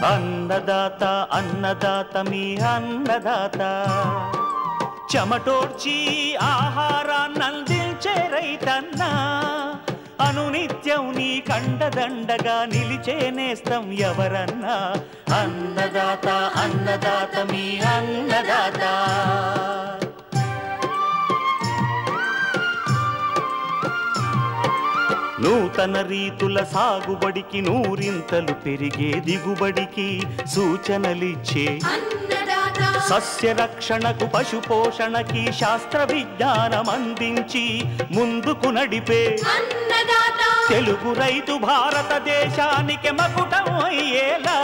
అన్నదాత అన్నదాత మీ అన్నదాత చెమటోడ్చి ఆహారాన్నందించే రైతన్నా అనునిత్యం నీ కండదండగా నిలిచే నేస్తం ఎవరన్నా అన్నదాత అన్నదాత మీ అన్నదాత నూతన రీతుల సాగుబడికి నూరింతలు పెరిగే దిగుబడికి సూచనలిచ్చే సస్య రక్షణకు పశు పోషణకి శాస్త్ర విజ్ఞానం అందించి ముందుకు నడిపే తెలుగు రైతు భారతదేశానికి మకుటం అయ్యేలా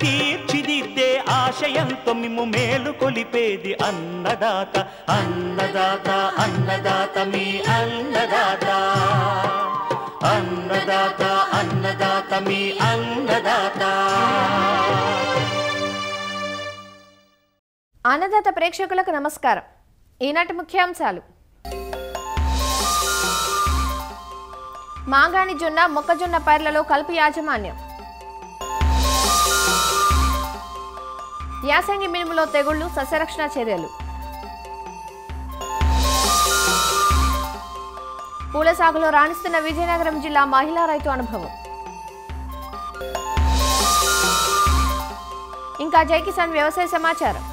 తీర్చిదిద్దే ఆశయంతో మిమ్ము మేలు కొలిపేది అన్నదాత అన్నదాత అన్నదాత మీ అన్నదాత అన్నదాత అన్నదాత మీ అన్నదాత. అన్నదాత ప్రేక్షకులకు నమస్కారం. ఈనాటి ముఖ్యాంశాలు: మాగాణి జొన్న మొక్కజొన్న పైర్లలో కలుపు యాజమాన్యం, యాసంగి మినుములో తెగుళ్లు సస్యరక్షణ చర్యలు, పూల సాగులో రాణిస్తున్న విజయనగరం జిల్లా మహిళా రైతు అనుభవం, ఇంకా జై కిసాన్ వ్యవసాయ సమాచారం.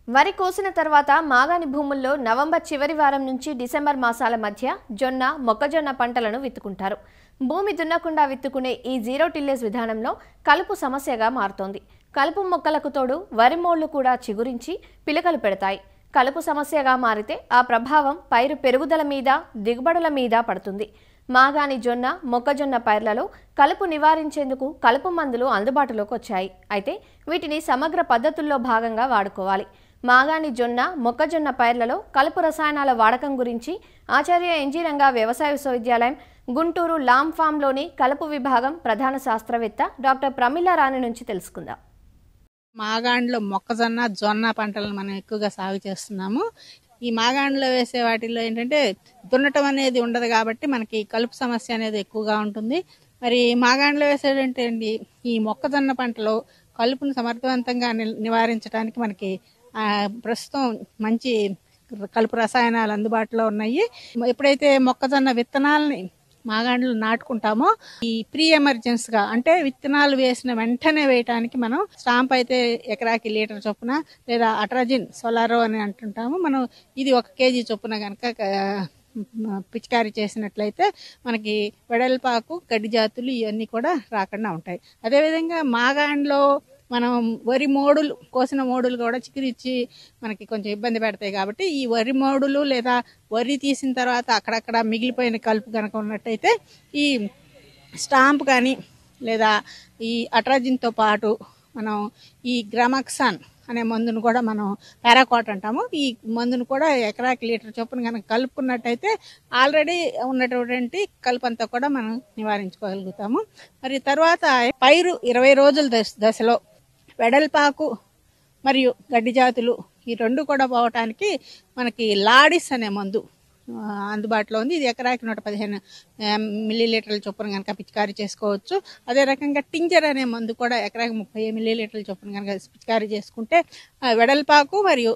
వరి కోసిన తర్వాత మాగాణి భూముల్లో నవంబర్ చివరి వారం నుంచి డిసెంబర్ మాసాల మధ్య జొన్న మొక్కజొన్న పంటలను విత్తుకుంటారు. భూమి దున్నకుండా విత్తుకునే ఈ జీరో టిల్లేజ్ విధానంలో కలుపు సమస్యగా మారుతోంది. కలుపు మొక్కలకు తోడు వరి మోళ్లు కూడా చిగురించి పిలకలు పెడతాయి. కలుపు సమస్యగా మారితే ఆ ప్రభావం పైరు పెరుగుదల మీద దిగుబడుల మీద పడుతుంది. మాగాణి జొన్న మొక్కజొన్న పైర్లలో కలుపు నివారించేందుకు కలుపు మందులు అందుబాటులోకి వచ్చాయి. అయితే వీటిని సమగ్ర పద్ధతుల్లో భాగంగా వాడుకోవాలి. మాగాణి జొన్న మొక్కజొన్న పైర్లలో కలుపు రసాయనాల వాడకం గురించి ఆచార్య ఎన్జీ రంగా వ్యవసాయ విశ్వవిద్యాలయం గుంటూరు లామ్ ఫామ్లోని కలుపు విభాగం ప్రధాన శాస్త్రవేత్త డాక్టర్ ప్రమిళ రాణి నుంచి తెలుసుకుందాం. మాగాణిలో మొక్కజొన్న జొన్న పంటలను మనం ఎక్కువగా సాగు చేస్తున్నాము. ఈ మాగాణిలో వేసే వాటిల్లో ఏంటంటే దున్నటం అనేది ఉండదు కాబట్టి మనకి కలుపు సమస్య అనేది ఎక్కువగా ఉంటుంది. మరి మాగాణిలో వేసేటంటే ఈ మొక్కజొన్న పంటలో కలుపును సమర్థవంతంగా నివారించడానికి మనకి ప్రస్తుతం మంచి కలుపు రసాయనాలు అందుబాటులో ఉన్నాయి. ఎప్పుడైతే మొక్కజొన్న విత్తనాలని మాగాణిలో నాటుకుంటామో ఈ ప్రీ ఎమర్జెన్సీగా అంటే విత్తనాలు వేసిన వెంటనే వేయటానికి మనం స్టాంప్ అయితే ఎకరాకి లీటర్ చొప్పున లేదా అట్రాజిన్ సోలారో అని అంటుంటాము. మనం ఇది 1 kg చొప్పున కనుక పిచికారీ చేసినట్లయితే మనకి వెడల్పాకు గడ్డి జాతులు ఇవన్నీ కూడా రాకుండా ఉంటాయి. అదేవిధంగా మాగాణిలో మనం వరి మోడులు కోసిన మోడులు కూడా చిగురిచ్చి మనకి కొంచెం ఇబ్బంది పెడతాయి కాబట్టి ఈ వరి మోడులు లేదా వరి తీసిన తర్వాత అక్కడక్కడ మిగిలిపోయిన కలుపు కనుక ఉన్నట్టయితే ఈ స్టాంప్ కానీ లేదా ఈ అట్రాజిన్తో పాటు మనం ఈ గ్రామాక్సాన్ అనే మందును కూడా మనం పారాకాట్ అంటాము. ఈ మందును కూడా ఎకరాకి లీటర్ చొప్పున కనుక కలుపుకున్నట్టయితే ఆల్రెడీ ఉన్నటువంటి కలుపు అంతా కూడా మనం నివారించుకోగలుగుతాము. మరి తర్వాత పైరు 20 రోజుల దశలో వెడల్పాకు మరియు గడ్డి జాతులు ఈ రెండు కూడా పోవటానికి మనకి లాడిస్ అనే మందు అందుబాటులో ఉంది. ఇది ఎకరాకి 115 మిల్లీలీటర్ల చొప్పున కనుక పిచికారీ చేసుకోవచ్చు. అదే రకంగా టింజర్ అనే మందు కూడా ఎకరాకి 30 మిల్లీలీటర్ల చొప్పున కనుక పిచికారీ చేసుకుంటే వెడల్పాకు మరియు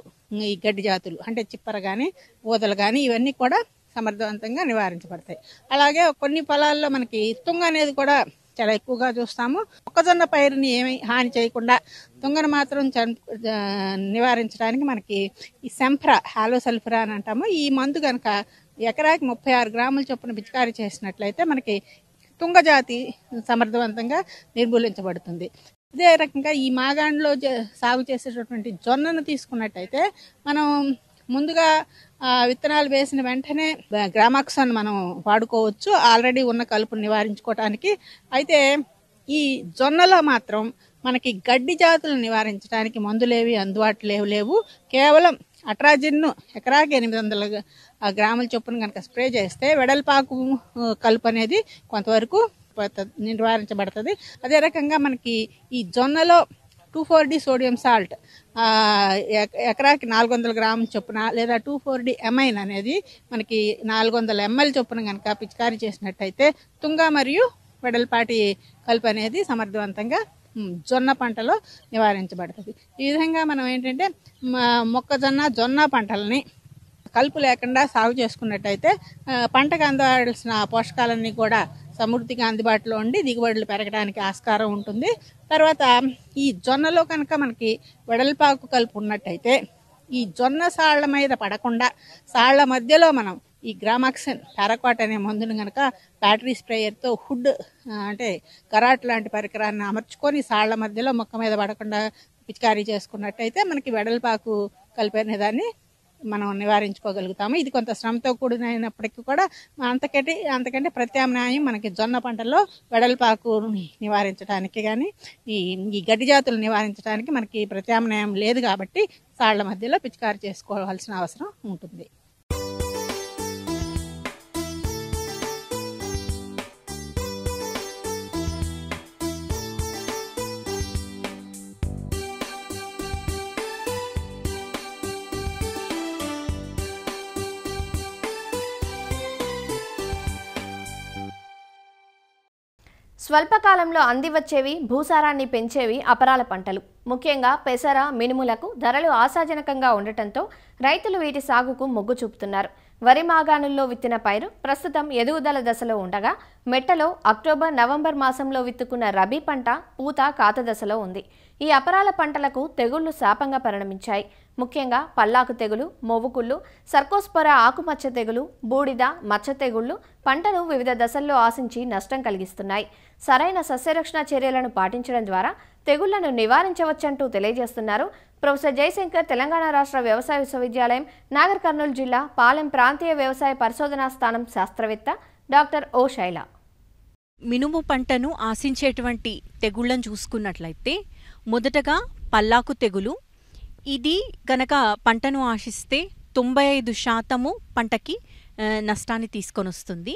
ఈ గడ్డి జాతులు అంటే చిప్పర కానీ ఊదలు కానీ ఇవన్నీ కూడా సమర్థవంతంగా నివారించబడతాయి. అలాగే కొన్ని పొలాల్లో మనకి తుంగ అనేది కూడా చాలా ఎక్కువగా చూస్తాము. మొక్కజొన్న పైరుని ఏమి హాని చేయకుండా తుంగను మాత్రం నివారించడానికి మనకి ఈ సెంఫ్రా హాలోసల్ఫరా అని అంటాము. ఈ మందు కనుక ఎకరాకి 36 గ్రాముల చొప్పున పిచికారీ చేసినట్లయితే మనకి తుంగ జాతి సమర్థవంతంగా నిర్మూలించబడుతుంది. ఇదే రకంగా ఈ మాగాణిలో సాగు చేసేటటువంటి జొన్నను తీసుకున్నట్టయితే మనం ముందుగా విత్తనాలు వేసిన వెంటనే గ్రామాక్సాన్ మనం వాడుకోవచ్చు ఆల్రెడీ ఉన్న కలుపును నివారించుకోవటానికి. అయితే ఈ జొన్నలో మాత్రం మనకి గడ్డి జాతులను నివారించడానికి మందులేవి అందుబాటులో లేవు. కేవలం అట్రాజిన్ను ఎకరాకి 800 గ్రాముల చొప్పున కనుక స్ప్రే చేస్తే వెడల్పాకు కలుపు అనేది కొంతవరకు నివారించబడుతుంది. అదే రకంగా మనకి ఈ జొన్నలో 2,4-D సోడియం సాల్ట్ ఎకరాకి 400 గ్రాముల చొప్పున లేదా 2,4-D ఎమైన్ అనేది మనకి 400 ml చొప్పున కనుక పిచికారీ చేసినట్టయితే తుంగ మరియు వెడల్పాటి కలుపు అనేది సమర్థవంతంగా జొన్న పంటలో నివారించబడుతుంది. ఈ విధంగా మనం ఏంటంటే మొక్కజొన్న జొన్న పంటలని కలుపు లేకుండా సాగు చేసుకున్నట్టయితే పంటకు అందవలసిన పోషకాలన్నీ కూడా సమృద్ధిగా అందుబాటులో ఉండి దిగుబడులు పెరగడానికి ఆస్కారం ఉంటుంది. తర్వాత ఈ జొన్నలో కనుక మనకి వెడల్పాకు కలుపు ఉన్నట్టయితే ఈ జొన్న సాళ్ల మీద పడకుండా సాళ్ల మధ్యలో మనం ఈ గ్రామాక్సిన్ పారాక్వాట్ అనే మందును కనుక బ్యాటరీ స్ప్రేయర్తో హుడ్ అంటే కరాట్ లాంటి పరికరాన్ని అమర్చుకొని సాళ్ల మధ్యలో మొక్క మీద పడకుండా పిచికారీ చేసుకున్నట్టయితే మనకి వెడల్పాకు కలుపు అనే దాన్ని మనం నివారించుకోగలుగుతాము. ఇది కొంత శ్రమతో కూడినప్పటికీ కూడా అంతకంటే ప్రత్యామ్నాయం మనకి జొన్న పంటలో వెడల్పాకు నివారించడానికి కానీ ఈ గడ్డి జాతులు నివారించడానికి మనకి ప్రత్యామ్నాయం లేదు కాబట్టి సాళ్ల మధ్యలో పిచికారీ చేసుకోవాల్సిన అవసరం ఉంటుంది. స్వల్పకాలంలో అందివచ్చేవి భూసారాన్ని పెంచేవి అపరాల పంటలు. ముఖ్యంగా పెసర, మినుములకు ధరలు ఆశాజనకంగా ఉండటంతో రైతులు వీటి సాగుకు మొగ్గు చూపుతున్నారు. వరి మాగాణుల్లో విత్తిన పైరు ప్రస్తుతం ఎదుగుదల దశలో ఉండగా మెట్టలో అక్టోబర్, నవంబర్ మాసంలో విత్తుకున్న రబీ పంట పూత కాత దశలో ఉంది. ఈ అపరాల పంటలకు తెగుళ్లు శాపంగా పరిణమించాయి. ముఖ్యంగా పల్లాకు తెగులు, మొవ్వుకుళ్ళు, సర్కోస్పోరా ఆకుమచ్చ తెగులు, బూడిద, మచ్చ తెగుళ్లు పంటను వివిధ దశల్లో ఆశించి నష్టం కలిగిస్తున్నాయి. సరైన సస్యరక్షణ చర్యలను పాటించడం ద్వారా తెగుళ్లను నివారించవచ్చంటూ తెలియజేస్తున్నారు ప్రొఫెసర్ జయశంకర్, తెలంగాణ రాష్ట్ర వ్యవసాయ విశ్వవిద్యాలయం, నాగర్ కర్నూలు జిల్లా పాలెం ప్రాంతీయ వ్యవసాయ పరిశోధనా స్థానం శాస్త్రవేత్త డాక్టర్ ఓ శైల. మినుము పంటను ఆశించేటువంటి తెగుళ్లను చూసుకున్నట్లయితే మొదటగా పల్లాకు తెగులు. ఇది గనక పంటను ఆశిస్తే 95% పంటకి నష్టాన్ని తీసుకొని వస్తుంది.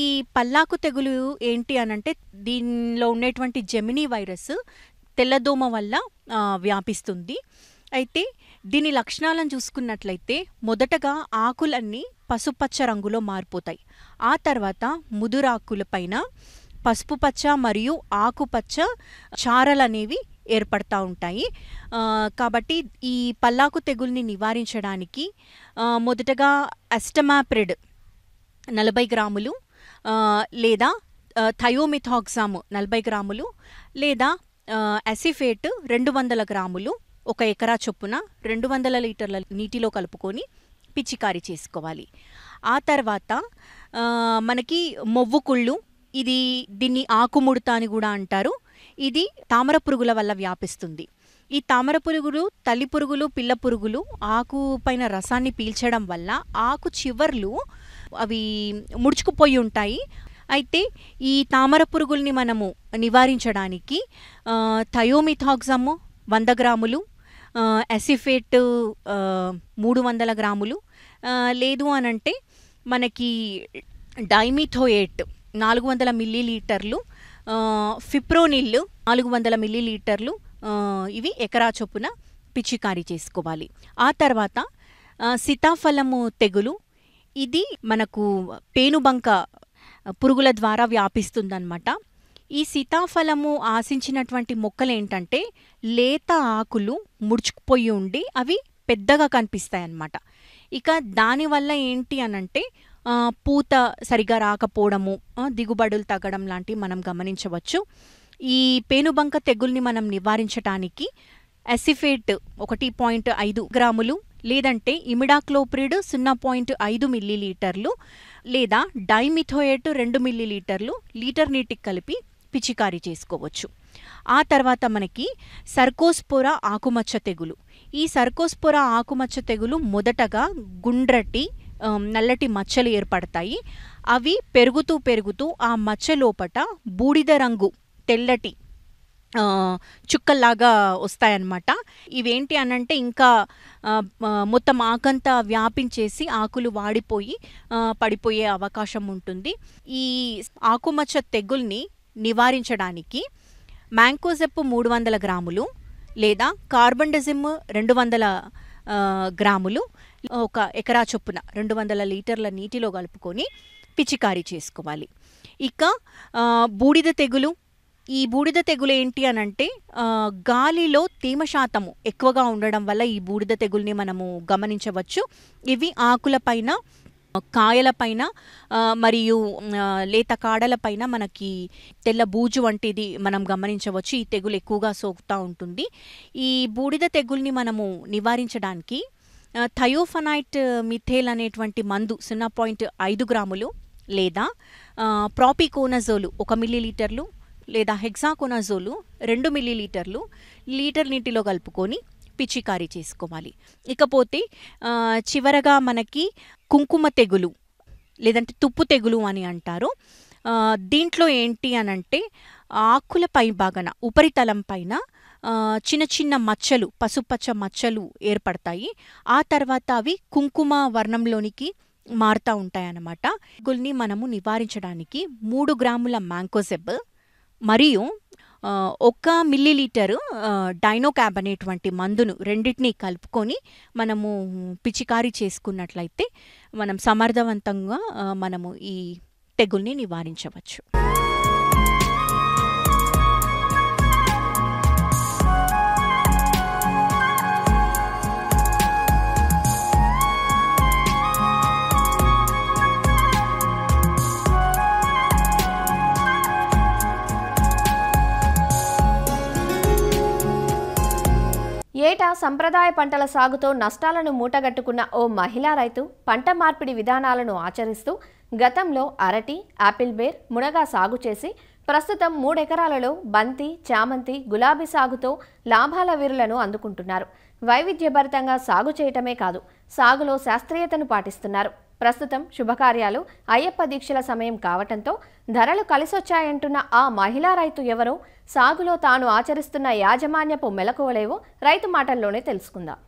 ఈ పల్లాకు తెగులు ఏంటి అనంటే దీనిలో ఉండేటువంటి జెమినీ వైరస్ తెల్లదోమ వల్ల వ్యాపిస్తుంది. అయితే దీని లక్షణాలను చూసుకున్నట్లయితే మొదటగా ఆకులన్నీ పసుపచ్చ రంగులో మారిపోతాయి. ఆ తర్వాత ముదురాకులపైన పసుపు పచ్చ మరియు ఆకుపచ్చ చారలు అనేవి ఏర్పడతా ఉంటాయి. కాబట్టి ఈ పల్లాకు తెగుల్ని నివారించడానికి మొదటగా అస్టమాప్రిడ్ 40 గ్రాములు లేదా థయోమిథాక్సామ్ 40 గ్రాములు లేదా అసిఫేట్ 200 గ్రాములు 1 ఎకరా చొప్పున 200 లీటర్ల నీటిలో కలుపుకొని పిచికారీ చేసుకోవాలి. ఆ తర్వాత మనకి మొవ్వుకుళ్ళు, దీన్ని ఆకుముడత అని కూడా అంటారు. ఇది తామర పురుగుల వల్ల వ్యాపిస్తుంది. ఈ తామర పురుగులు, తల్లి పురుగులు, పిల్ల పురుగులు ఆకు పైన రసాన్ని పీల్చడం వల్ల ఆకు చివర్లు అవి ముడుచుకుపోయి ఉంటాయి. అయితే ఈ తామర పురుగుల్ని మనము నివారించడానికి థయోమిథాక్సమ్ 100 గ్రాములు, అసిఫేట్ 300 గ్రాములు, లేదు అనంటే మనకి డైమిథోయేట్ 400 మిల్లీలీటర్లు, ఫిప్రోనిల్ 400 మిల్లీలీటర్లు ఇవి ఎకరా చొప్పున పిచికారీ చేసుకోవాలి. ఆ తర్వాత సీతాఫలము తెగులు, ఇది మనకు పేనుబంక పురుగుల ద్వారా వ్యాపిస్తుందన్నమాట. ఈ సీతాఫలము ఆశించినటువంటి మొక్కలు ఏంటంటే లేత ఆకులు ముడుచుకుపోయి ఉండి అవి పెద్దగా కనిపిస్తాయి అన్నమాట. ఇక దానివల్ల ఏంటి అనంటే పూత సరిగా రాకపోవడము, దిగుబడులు తగ్గడం లాంటివి మనం గమనించవచ్చు. ఈ పేనుబంక తెగుల్ని మనం నివారించడానికి అసిఫేట్ 1.5 గ్రాములు లేదంటే ఇమిడాక్లోప్రిడ్ 0.5 మిల్లీలీటర్లు లేదా డైమిథోయేట్ 2 మిల్లీలీటర్లు లీటర్ నీటికి కలిపి పిచికారీ చేసుకోవచ్చు. ఆ తర్వాత మనకి సర్కోస్పోరా ఆకుమచ్చ తెగులు. ఈ సర్కోస్పోరా ఆకుమచ్చ తెగులు మొదటగా గుండ్రటి నల్లటి మచ్చలు ఏర్పడతాయి. అవి పెరుగుతూ ఆ మచ్చ లోపట బూడిద రంగు తెల్లటి చుక్కల్లాగా వస్తాయన్నమాట. ఇవేంటి అనంటే ఇంకా మొత్తం ఆకంతా వ్యాపించేసి ఆకులు వాడిపోయి పడిపోయే అవకాశం ఉంటుంది. ఈ ఆకుమచ్చ తెగుల్ని నివారించడానికి మ్యాంకోజెప్ 300 గ్రాములు లేదా కార్బండజిమ్ 200 గ్రాములు ఒక ఎకరా చొప్పున 200 లీటర్ల నీటిలో కలుపుకొని పిచికారీ చేసుకోవాలి. ఇక బూడిద తెగులు, ఈ బూడిద తెగులు ఏంటి అనంటే గాలిలో తేమ శాతము ఎక్కువగా ఉండడం వల్ల ఈ బూడిద తెగుల్ని మనము గమనించవచ్చు. ఇవి ఆకులపైన, కాయలపైన మరియు లేత కాడలపైన మనకి తెల్ల బూజు వంటిది మనం గమనించవచ్చు. ఈ తెగులు ఎక్కువగా సోకుతూ ఉంటుంది. ఈ బూడిద తెగుల్ని మనము నివారించడానికి థయోఫనైట్ మిథేల్ అనేటువంటి మందు 0.5 గ్రాములు లేదా ప్రాపికోనజోలు 1 మిల్లీలీటర్లు లేదా హెక్సాకోనజోలు 2 మిల్లీలీటర్లు లీటర్ నీటిలో కలుపుకొని పిచికారీ చేసుకోవాలి. ఇకపోతే చివరగా మనకి కుంకుమ తెగులు లేదంటే తుప్పు తెగులు అని అంటారు. దీంట్లో ఏంటి అనంటే ఆకుల పై భాగన ఉపరితలం పైన చిన్న చిన్న మచ్చలు, పసుపచ్చ మచ్చలు ఏర్పడతాయి. ఆ తర్వాత అవి కుంకుమ వర్ణంలోనికి మారుతూ ఉంటాయన్నమాట. తెగుల్ని మనము నివారించడానికి 3 గ్రాముల మ్యాంకోజెబ్ మరియు 1 మిల్లీలీటరు డైనోక్యాబ్ అనేటువంటి మందును రెండింటినీ కలుపుకొని మనము పిచికారీ చేసుకున్నట్లయితే మనం సమర్థవంతంగా మనము ఈ తెగుల్ని నివారించవచ్చు. ఏటా సంప్రదాయ పంటల సాగుతో నష్టాలను మూటగట్టుకున్న ఓ మహిళా రైతు పంట మార్పిడి విధానాలను ఆచరిస్తూ గతంలో అరటి, యాపిల్ బేర్, మునగా సాగు చేసి ప్రస్తుతం 3 ఎకరాలలో బంతి, చామంతి, గులాబీ సాగుతో లాభాల వీరులను అందుకుంటున్నారు. వైవిధ్యభరితంగా సాగు చేయటమే కాదు, సాగులో శాస్త్రీయతను పాటిస్తున్నారు. ప్రస్తుతం శుభకార్యాలు, అయ్యప్ప దీక్షల సమయం కావటంతో ధరలు కలిసొచ్చాయంటున్న ఆ మహిళా రైతు ఎవరో, సాగులో తాను ఆచరిస్తున్న యాజమాన్యపు మెలకువలేవో రైతు మాటల్లోనే తెలుసుకుందాం.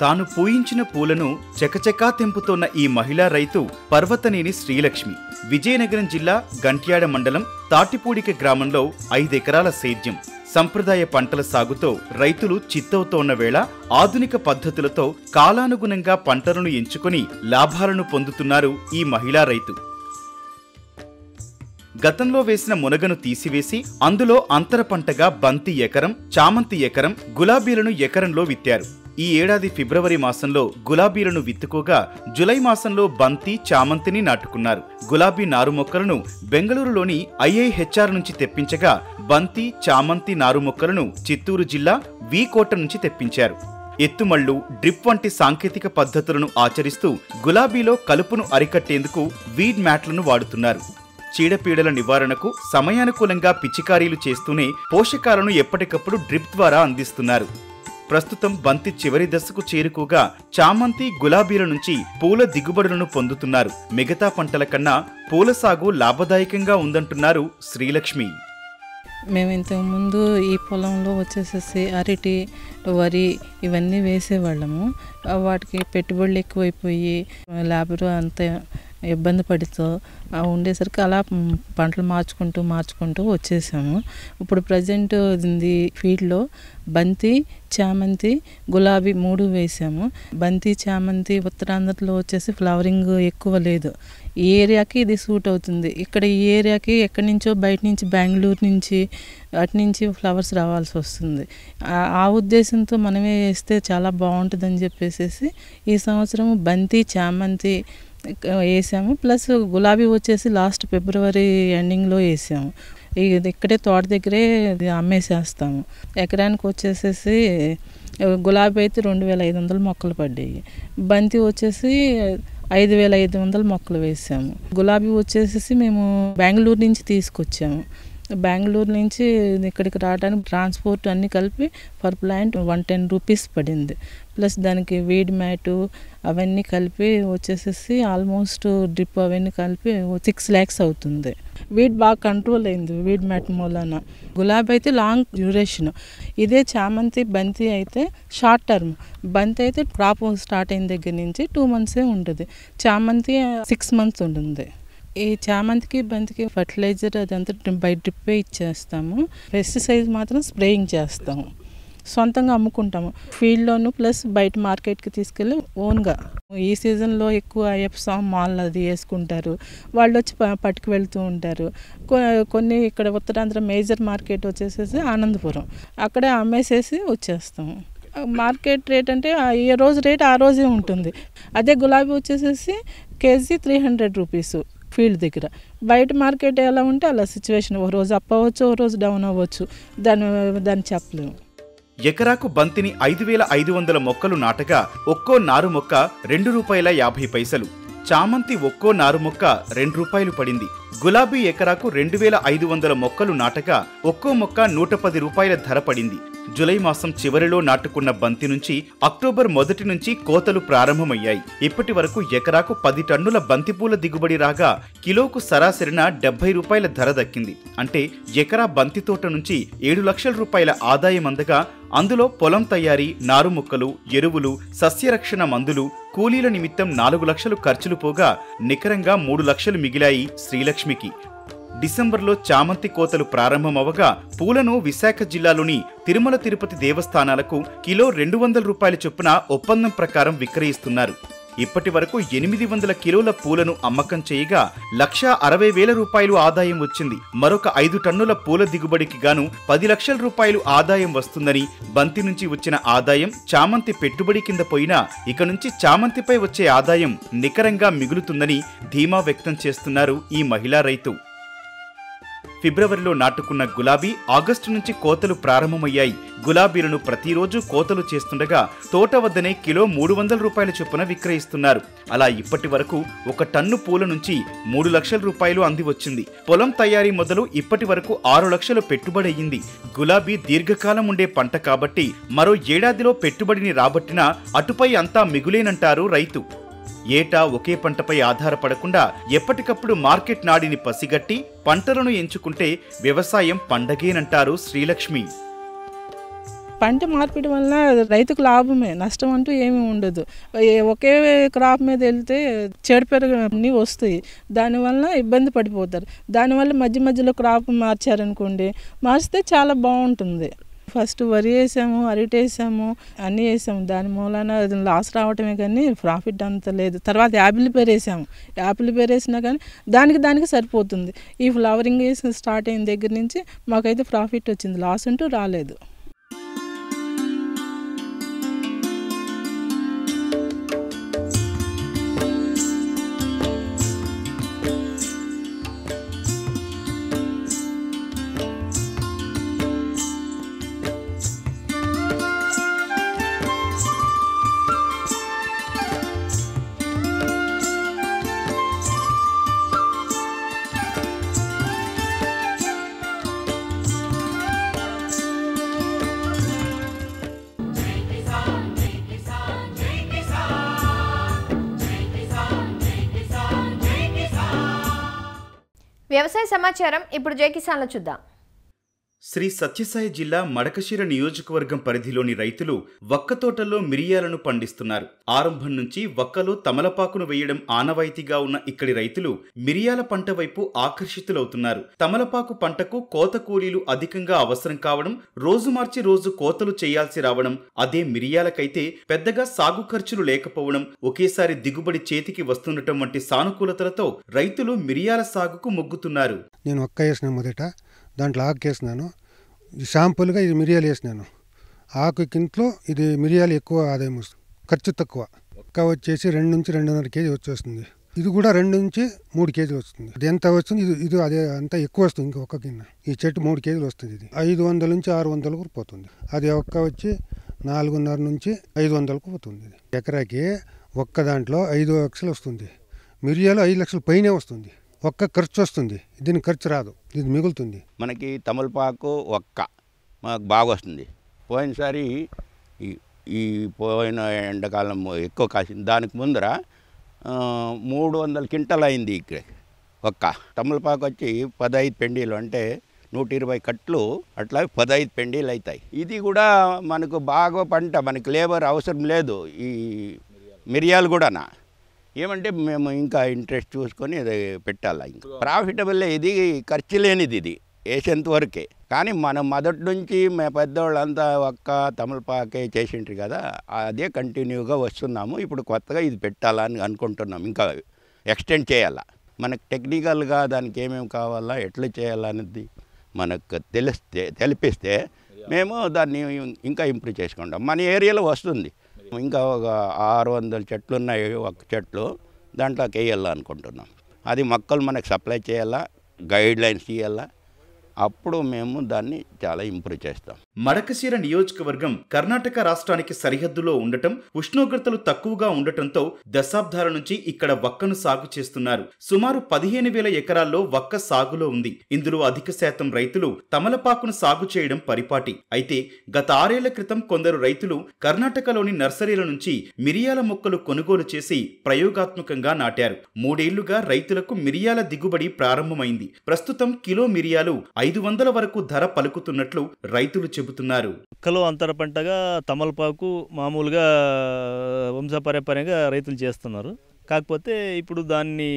తాను పూయించిన పూలను చకచకా తెంపుతోన్న ఈ మహిళా రైతు పర్వతనేని శ్రీలక్ష్మి. విజయనగరం జిల్లా గంట్యాడ మండలం తాటిపూడిక గ్రామంలో 5 ఎకరాల సేద్యం. సంప్రదాయ పంటల సాగుతో రైతులు చిత్తవుతోన్న వేళ ఆధునిక పద్ధతులతో కాలానుగుణంగా పంటలను ఎంచుకొని లాభాలను పొందుతున్నారు ఈ మహిళా రైతు. గతంలో వేసిన మునగను తీసివేసి అందులో అంతర పంటగా బంతి ఎకరం, చామంతి ఎకరం, గులాబీలను ఎకరంలో విత్తారు. ఈ ఏడాది ఫిబ్రవరి మాసంలో గులాబీలను విత్తుకోగా జులై మాసంలో బంతి, చామంతిని నాటుకున్నారు. గులాబీ నారు మొక్కలను బెంగళూరులోని IIHR నుంచి తెప్పించగా బంతి, చామంతి నారు మొక్కలను చిత్తూరు జిల్లా వీకోట నుంచి తెప్పించారు. ఎత్తుమళ్లు, డ్రిప్ వంటి సాంకేతిక పద్ధతులను ఆచరిస్తూ గులాబీలో కలుపును అరికట్టేందుకు వీడ్ మ్యాట్లను వాడుతున్నారు. చీడపీడల నివారణకు సమయానుకూలంగా పిచికారీలు చేస్తూనే పోషకాలను ఎప్పటికప్పుడు డ్రిప్ ద్వారా అందిస్తున్నారు. ప్రస్తుతం బంతి చివరి దశకు చేరుకోగా చామంతి, గులాబీల నుంచి పూల దిగుబడులను పొందుతున్నారు. మిగతా పంటల కన్నా పూల సాగు లాభదాయకంగా ఉందంటున్నారు శ్రీలక్ష్మి. మేము ఇంతకుముందు ఈ పొలంలో వచ్చేసేసి అరటి, వరి ఇవన్నీ వేసేవాళ్ళము. వాటికి పెట్టుబడులు ఎక్కువైపోయి లేబరు అంత ఇబ్బంది పడుతూ ఉండేసరికి అలా పంటలు మార్చుకుంటూ వచ్చేసాము. ఇప్పుడు ప్రజెంట్ ఫీల్డ్లో బంతి, చామంతి, గులాబీ 3 వేసాము. బంతి, చామంతి ఉత్తరాంధ్రలో వచ్చేసి ఫ్లవరింగ్ ఎక్కువ లేదు. ఈ ఏరియాకి ఇది సూట్ అవుతుంది. ఇక్కడ ఈ ఏరియాకి ఎక్కడి నుంచో బయట నుంచి బెంగళూరు నుంచి అటు నుంచి ఫ్లవర్స్ రావాల్సి వస్తుంది. ఆ ఉద్దేశంతో మనమే వేస్తే చాలా బాగుంటుందని చెప్పేసి ఈ సంవత్సరం బంతి, చామంతి వేసాము. ప్లస్ గులాబీ వచ్చేసి లాస్ట్ ఫిబ్రవరి ఎండింగ్లో వేసాము. ఇది ఇక్కడే తోట దగ్గరే అమ్మేసేస్తాము. ఎకరానికి వచ్చేసేసి గులాబీ అయితే 2500 మొక్కలు పడ్డాయి. బంతి వచ్చేసి 5500 మొక్కలు వేసాము. గులాబీ వచ్చేసి మేము బెంగళూరు నుంచి తీసుకొచ్చాము. బెంగళూరు నుంచి ఇక్కడికి రావడానికి ట్రాన్స్పోర్ట్ అన్నీ కలిపి పర్ ప్లాంట్ 110 రూపీస్ పడింది. ప్లస్ దానికి వీడ్ మ్యాటు అవన్నీ కలిపి వచ్చేసేసి ఆల్మోస్ట్ డ్రిప్ అవన్నీ కలిపి 6 lakhs అవుతుంది. వీడ్ బాగా కంట్రోల్ అయింది వీడ్ మ్యాట్ మూలన. గులాబీ అయితే లాంగ్ డ్యూరేషన్. ఇదే చామంతి బంతి అయితే షార్ట్ టర్మ్. బంతి అయితే క్రాప్ స్టార్ట్ అయిన దగ్గర నుంచి 2 months ఉంటుంది. చామంతి 6 months ఉంటుంది. ఈ చామంతికి బంతికి ఫర్టిలైజర్ అదంతా బై డ్రిప్పే ఇచ్చేస్తాము. పెస్టిసైడ్స్ మాత్రం స్ప్రేయింగ్ చేస్తాము. సొంతంగా అమ్ముకుంటాము ఫీల్డ్లోను, ప్లస్ బయట మార్కెట్కి తీసుకెళ్ళి ఓన్గా. ఈ సీజన్లో ఎక్కువ ఎప్సామ్ మాల్ అది వేసుకుంటారు, వాళ్ళు వచ్చి పట్టుకు వెళ్తూ ఉంటారు. కొన్ని ఇక్కడ ఉత్తరాంధ్ర మేజర్ మార్కెట్ వచ్చేసేసి ఆనందపురం, అక్కడే అమ్మేసేసి వచ్చేస్తాము. మార్కెట్ రేట్ అంటే ఏ రోజు రేట్ ఆ రోజే ఉంటుంది. అదే గులాబీ వచ్చేసేసి కేజీ 300 రూపీస్ ఫీల్డ్ దగ్గర. బయట మార్కెట్ ఎలా ఉంటే అలా సిచ్యువేషన్, ఒక రోజు అప్ అవ్వచ్చు, ఒక రోజు డౌన్ అవ్వచ్చు. దాన్ని చెప్పలేము. ఎకరాకు బంతిని 5500 మొక్కలు నాటగా ఒక్కో నారు మొక్క ₹2.50. చామంతి ఒక్కో నారు మొక్క ₹2 పడింది. గులాబీ ఎకరాకు 2500 మొక్కలు నాటగా ఒక్కో మొక్క ₹110 ధర పడింది. జులై మాసం చివరిలో నాటుకున్న బంతి నుంచి అక్టోబర్ మొదటి నుంచి కోతలు ప్రారంభమయ్యాయి. ఇప్పటి వరకు ఎకరాకు 10 టన్నుల బంతిపూల దిగుబడి రాగా కిలోకు సరాసరిన ₹70 ధర దక్కింది. అంటే ఎకరా బంతి తోట నుంచి ₹7 లక్షల ఆదాయం అందగా అందులో పొలం తయారీ, నారు మొక్కలు, ఎరువులు, సస్యరక్షణ మందులు, కూలీల నిమిత్తం 4 లక్షలు ఖర్చులు పోగా నికరంగా 3 లక్షలు మిగిలాయి శ్రీలక్ష్మికి. డిసెంబర్లో చామంతి కోతలు ప్రారంభమవగా పూలను విశాఖ జిల్లాలోని తిరుమల తిరుపతి దేవస్థానాలకు కిలో ₹200 చొప్పున ఒప్పందం ప్రకారం విక్రయిస్తున్నారు. ఇప్పటి వరకు 800 కిలోల పూలను అమ్మకం చేయగా ₹1,60,000 ఆదాయం వచ్చింది. మరొక 5 టన్నుల పూల దిగుబడికి గాను ₹10 లక్షల ఆదాయం వస్తుందని, బంతి నుంచి వచ్చిన ఆదాయం చామంతి పెట్టుబడి కింద పోయినా ఇక నుంచి చామంతిపై వచ్చే ఆదాయం నికరంగా మిగులుతుందని ధీమా వ్యక్తం చేస్తున్నారు ఈ మహిళా రైతు. ఫిబ్రవరిలో నాటుకున్న గులాబీ ఆగస్టు నుంచి కోతలు ప్రారంభమయ్యాయి. గులాబీలను ప్రతిరోజు కోతలు చేస్తుండగా తోట వద్దనే కిలో ₹300 చొప్పున విక్రయిస్తున్నారు. అలా ఇప్పటి వరకు 1 టన్ను పూల నుంచి ₹3 లక్షల అంది వచ్చింది. పొలం తయారీ మొదలు ఇప్పటి వరకు 6 లక్షలు పెట్టుబడి అయ్యింది. గులాబీ దీర్ఘకాలం ఉండే పంట కాబట్టి మరో ఏడాదిలో పెట్టుబడిని రాబట్టినా అటుపై అంతా మిగులేనంటారు రైతు. ఏటా ఒకే పంటపై ఆధారపడకుండా ఎప్పటికప్పుడు మార్కెట్ నాడిని పసిగట్టి పంటలను ఎంచుకుంటే వ్యవసాయం పండగేనంటారు శ్రీలక్ష్మి. పంట మార్పిడి వల్ల రైతుకు లాభమే, నష్టం అంటూ ఏమీ ఉండదు. ఒకే క్రాప్ మీద వెళ్తే చెడుపెరగని వస్తాయి, దానివల్ల ఇబ్బంది పడిపోతారు. దానివల్ల మధ్య మధ్యలో క్రాప్ మార్చారనుకోండి, మార్చితే చాలా బాగుంటుంది. ఫస్ట్ వరి వేసాము, అరటి వేసాము, అన్నీ వేసాము. దాని మూలాన లాస్ రావటమే కానీ ప్రాఫిట్ అంత లేదు. తర్వాత యాపిల్ పేరు వేసాము. యాపిల్ పేరు వేసినా కానీ దానికి సరిపోతుంది. ఈ ఫ్లవరింగ్ వేసి స్టార్ట్ అయిన దగ్గర నుంచి మాకైతే ప్రాఫిట్ వచ్చింది, లాస్ అంటూ రాలేదు. వ్యవసాయ సమాచారం ఇప్పుడు జై కిసాన్లో చూద్దాం. శ్రీ సత్యసాయి జిల్లా మడకశిర నియోజకవర్గం పరిధిలోని రైతులు వక్క తోటల్లో మిరియాలను పండిస్తున్నారు. ఆరంభం నుంచి వక్కలో తమలపాకును వేయడం ఆనవాయితీగా ఉన్న ఇక్కడి రైతులు మిరియాల పంట వైపు ఆకర్షితులవుతున్నారు. తమలపాకు పంటకు కోత కూలీలు అధికంగా అవసరం కావడం, రోజు మార్చి రోజు కోతలు చేయాల్సి రావడం, అదే మిరియాలకైతే పెద్దగా సాగు ఖర్చులు లేకపోవడం, ఒకేసారి దిగుబడి చేతికి వస్తుండటం వంటి సానుకూలతలతో రైతులు మిరియాల సాగుకు మొగ్గుతున్నారు. నేను ఒక్క వేసిన మొదట దాంట్లో ఆకు వేసినాను, షాంపూలుగా ఇది మిరియాలు వేసినాను. ఆకు కింట్లో ఇది మిరియాలు ఎక్కువ ఆదాయం వస్తుంది, ఖర్చు తక్కువ. ఒక్క వచ్చేసి 2 నుంచి 2.5 కేజీ వచ్చేస్తుంది. ఇది కూడా 2 నుంచి 3 కేజీలు వస్తుంది. అది ఎంత వస్తుంది, ఇది అదే అంతా ఎక్కువ వస్తుంది. ఇంకా ఒక్క గిన్నె ఈ చెట్టు 3 కేజీలు వస్తుంది. ఇది 500 నుంచి 600 వరకు పోతుంది. అది ఒక్క వచ్చి 4.5 నుంచి 500కు పోతుంది. ఇది ఎకరాకి ఒక్క దాంట్లో 5 లక్షలు వస్తుంది. మిరియాలు 5 లక్షల పైనే వస్తుంది. ఒక్క ఖర్చు వస్తుంది, దీని ఖర్చు రాదు, ఇది మిగులుతుంది. మనకి తమలపాకు మాకు బాగా వస్తుంది. పోయినసారి ఈ పోయిన ఎండాకాలం ఎక్కువ కాసింది. దానికి ముందర 300 క్వింటల్ అయింది. ఇక్కడ ఒక్క తమలపాకు వచ్చి 15 పెండీలు, అంటే 120 కట్లు, అట్లా 15 పెండీలు అవుతాయి. ఇది కూడా మనకు బాగా పంట, మనకి లేబర్ అవసరం లేదు. ఈ మిరియాలు కూడానా ఏమంటే మేము ఇంకా ఇంట్రెస్ట్ చూసుకొని అది పెట్టాలి. ఇంకా ప్రాఫిటబుల్, ఇది ఖర్చు లేనిది, ఇది వేసేంత వరకే. కానీ మనం మొదటి నుంచి పెద్దవాళ్ళంతా ఒక్క తమలపాకే చేసింటారు కదా, అదే కంటిన్యూగా వస్తున్నాము. ఇప్పుడు కొత్తగా ఇది పెట్టాలని అనుకుంటున్నాం, ఇంకా ఎక్స్టెండ్ చేయాలా. మనకు టెక్నికల్గా దానికి ఏమేమి కావాలా, ఎట్లా చేయాలనేది మనకు తెలిపిస్తే మేము దాన్ని ఇంకా ఇంప్రూవ్ చేసుకుంటాం. మన ఏరియాలో వస్తుంది. ఇంకా ఒక 600 చెట్లు ఉన్నాయి, ఒక చెట్లు దాంట్లోకి వేయాలనుకుంటున్నాం. అది మొక్కలు మనకు సప్లై చేయాలా, గైడ్ లైన్స్ ఇవ్వాలా, అప్పుడు మేము దాన్ని చాలా ఇంప్రూవ్ చేస్తాం. మడకశిర నియోజకవర్గం కర్ణాటక రాష్ట్రానికి సరిహద్దులో ఉండటం, ఉష్ణోగ్రతలు తక్కువగా ఉండటంతో దశాబ్దాల నుంచి ఇక్కడ వక్కను సాగు చేస్తున్నారు. సుమారు 15,000 ఎకరాల్లో వక్క సాగులో ఉంది. ఇందులో అధిక శాతం రైతులు తమలపాకును సాగు చేయడం పరిపాటి. అయితే గత 6 ఏళ్ల క్రితం కొందరు రైతులు కర్ణాటకలోని నర్సరీల నుంచి మిరియాల మొక్కలు కొనుగోలు చేసి ప్రయోగాత్మకంగా నాటారు. 3 ఏళ్లుగా రైతులకు మిరియాల దిగుబడి ప్రారంభమైంది. ప్రస్తుతం కిలో మిరియాలు 500 వరకు ధర పలుకుతున్నట్లు రైతులు చెబుతున్నారు. మొక్కలో అంతర పంటగా తమలపాకు మామూలుగా వంశపారంపర్యంగా రైతులు చేస్తున్నారు. కాకపోతే ఇప్పుడు దాన్ని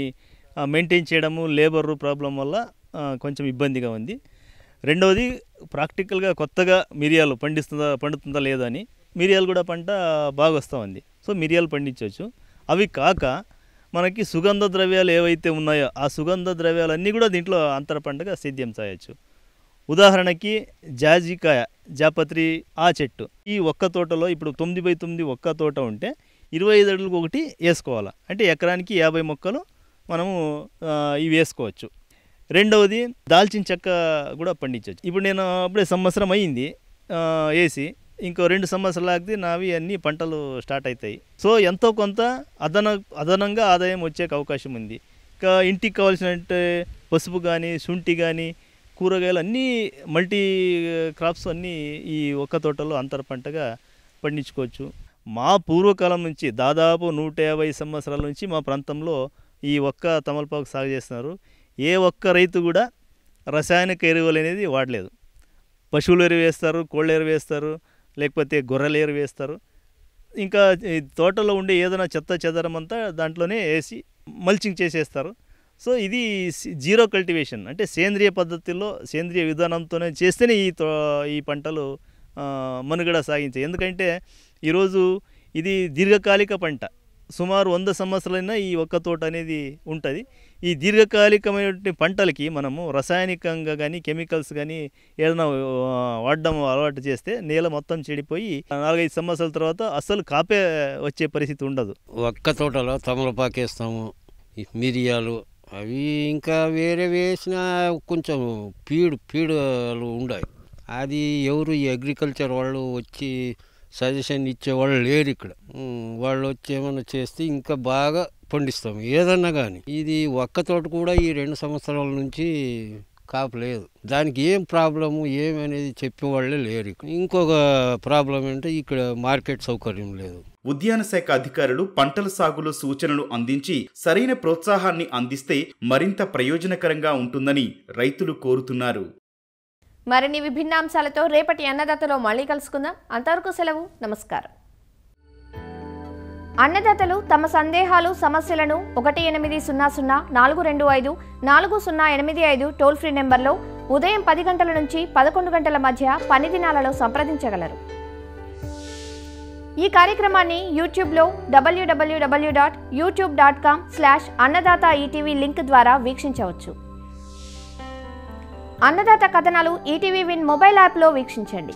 మెయింటైన్ చేయడము లేబర్ ప్రాబ్లం వల్ల కొంచెం ఇబ్బందిగా ఉంది. రెండవది ప్రాక్టికల్గా కొత్తగా మిరియాలు పండుతుందా లేదా అని, మిరియాలు కూడా పంట బాగా వస్తూ ఉంది. సో మిరియాలు పండించవచ్చు. అవి కాక మనకి సుగంధ ద్రవ్యాలు ఏవైతే ఉన్నాయో ఆ సుగంధ ద్రవ్యాలన్నీ కూడా దీంట్లో అంతర పంటగా సేద్యం చేయవచ్చు. ఉదాహరణకి జాపత్రి ఆ చెట్టు, ఈ ఒక్క తోటలో ఇప్పుడు 9x9 ఒక్క తోట ఉంటే 25 అడుగులకు ఒకటి వేసుకోవాలి. అంటే ఎకరానికి 50 మొక్కలు మనము ఇవి వేసుకోవచ్చు. రెండవది దాల్చిన చెక్క కూడా పండించవచ్చు. ఇప్పుడు నేను అప్పుడే సంవత్సరం అయ్యింది వేసి, ఇంకో 2 సంవత్సరాలు ఆగితే నావి అన్ని పంటలు స్టార్ట్ అవుతాయి. సో ఎంతో కొంత అదనంగా ఆదాయం వచ్చే అవకాశం ఉంది. ఇంకా ఇంటికి కావాల్సినట్టు పసుపు కానీ, శుంఠి కానీ, కూరగాయలు అన్నీ మల్టీ క్రాప్స్ అన్నీ ఈ ఒక్క తోటలో అంతర పంటగా పండించుకోవచ్చు. మా పూర్వకాలం నుంచి దాదాపు 150 సంవత్సరాల నుంచి మా ప్రాంతంలో ఈ ఒక్క తమలపాకు సాగు చేస్తున్నారు. ఏ ఒక్క రైతు కూడా రసాయనిక ఎరువులు అనేది వాడలేదు. పశువుల ఎరువు వేస్తారు, కోళ్ళ ఎరువు వేస్తారు, లేకపోతే గొర్రెల ఎరువు వేస్తారు. ఇంకా తోటలో ఉండే ఏదైనా చెత్త చెదరం అంతా దాంట్లోనే వేసి మల్చింగ్ చేసేస్తారు. సో ఇది జీరో కల్టివేషన్, అంటే సేంద్రియ పద్ధతిలో సేంద్రియ విధానంతోనే చేస్తేనే ఈ పంటలు మనుగడ సాగించాయి. ఎందుకంటే ఈరోజు ఇది దీర్ఘకాలిక పంట. సుమారు 100 సంవత్సరాలైనా ఈ ఒక్క తోట అనేది ఉంటుంది. ఈ దీర్ఘకాలికమైన పంటలకి మనము రసాయనికంగా కానీ కెమికల్స్ కానీ ఏదైనా వాడడం అలవాటు చేస్తే నేల మొత్తం చెడిపోయి 4-5 సంవత్సరాల తర్వాత అస్సలు కాపే వచ్చే పరిస్థితి ఉండదు. ఒక్క తోటలో తమలపాకు వేస్తాము, మిరియాలు అవి ఇంకా వేరే వేసిన కొంచెం పీడలు ఉన్నాయి. అది ఎవరు ఈ అగ్రికల్చర్ వాళ్ళు వచ్చి సజెషన్ ఇచ్చేవాళ్ళు లేరు ఇక్కడ. వాళ్ళు వచ్చి ఏమన్నా చేస్తే ఇంకా బాగా పండిస్తాము ఏదన్నా కానీ. ఇది ఒక్క తోట కూడా ఈ 2 సంవత్సరాల నుంచి కాపు లేదు. దానికి ఏం ప్రాబ్లము ఏమనేది చెప్పేవాళ్ళే లేరు. ఇంకొక ప్రాబ్లం అంటే ఇక్కడ మార్కెట్ సౌకర్యం లేదు. ఉద్యాన శాఖ అధికారులు పంటల సాగులో సూచనలు అందించి సరైన ప్రోత్సాహాన్ని అందిస్తే మరింత ప్రయోజనకరంగా ఉంటుందని రైతులు కోరుతున్నారు. మరిన్ని విభిన్న అంశాలతో రేపటి అన్నదాతలో మళ్ళీ కలుసుకుందాం. అంతవరకు సెలవు, నమస్కారం. అన్నదాతలు తమ సందేహాలు సమస్యలను 1800-425-4085 టోల్ ఫ్రీ నెంబర్లో ఉదయం 10 గంటల నుంచి 11 గంటల మధ్య పని దినాలలో సంప్రదించగలరు. ఈ కార్యక్రమాన్ని యూట్యూబ్లో www.youtube.com/అన్నదాత ఈటీవీ లింక్ ద్వారా వీక్షించవచ్చు. అన్నదాత కథనాలు ఈటీవీ విన్ మొబైల్ యాప్లో వీక్షించండి.